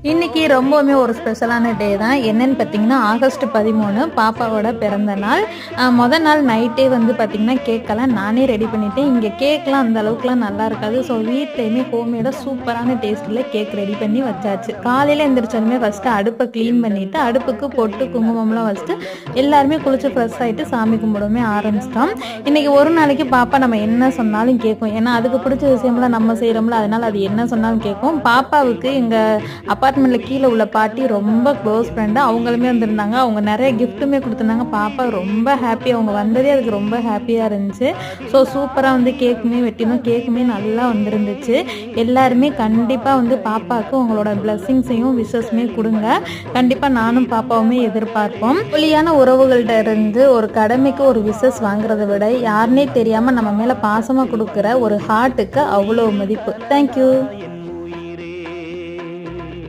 இன்னைக்கு ரொம்பவுமே ஒரு ஸ்பெஷலான டே தான். என்னன்னு பார்த்தீங்கன்னா, ஆகஸ்ட் 13 பாப்பாவோட பிறந்த நாள். மொத நாள் நைட்டே வந்து பார்த்தீங்கன்னா, கேக்கெல்லாம் நானே ரெடி பண்ணிட்டேன். இங்க கேக்லாம் அந்த அளவுக்குலாம் நல்லா இருக்காது. ஸோ வீட்லயுமே ஹோம்மேடா சூப்பரான டேஸ்ட்ல கேக் ரெடி பண்ணி வச்சாச்சு. காலையில எந்திரிச்சதுமே ஃபர்ஸ்ட்டு அடுப்ப கிளீன் பண்ணிட்டு, அடுப்புக்கு பொட்டு, குங்குமம்லாம் வச்சுட்டு, எல்லாருமே குளிச்சு ஃப்ரெஷ் ஆயிட்டு சாமி கும்பிடவுமே ஆரம்பிச்சிட்டோம். இன்னைக்கு ஒரு நாளைக்கு பாப்பா நம்ம என்ன சொன்னாலும் கேட்கும். ஏன்னா, அதுக்கு பிடிச்ச விஷயம்லாம் நம்ம செய்றோம்ல, அதனால அது என்ன சொன்னாலும் கேட்கும். பாப்பாவுக்கு எங்க அப்பார்ட்மெண்ட்ல கீழே உள்ள பாட்டி ரொம்ப க்ளோஸ் ஃப்ரெண்டு. அவங்களுமே வந்திருந்தாங்க. அவங்க நிறைய கிஃப்ட்டுமே கொடுத்துருந்தாங்க. பாப்பா ரொம்ப ஹாப்பி. அவங்க வந்ததே அதுக்கு ரொம்ப ஹாப்பியாக இருந்துச்சு. ஸோ சூப்பராக வந்து கேக்குமே வெட்டினோம். கேக்குமே நல்லா வந்திருந்துச்சு. எல்லாருமே கண்டிப்பாக வந்து பாப்பாவுக்கு உங்களோட பிளெஸ்ஸிங்ஸையும் விஷஸுமே கொடுங்க. கண்டிப்பாக நானும் பாப்பாவுமே எதிர்பார்ப்போம். ஒளியான உறவுகள்கிட்ட இருந்து ஒரு கடமைக்கு ஒரு விஷஸ் வாங்குறதை விட யாருன்னே தெரியாமல் நம்ம மேலே பாசமாக கொடுக்குற ஒரு ஹார்ட்டுக்கு அவ்வளோ மதிப்பு. தேங்க்யூ.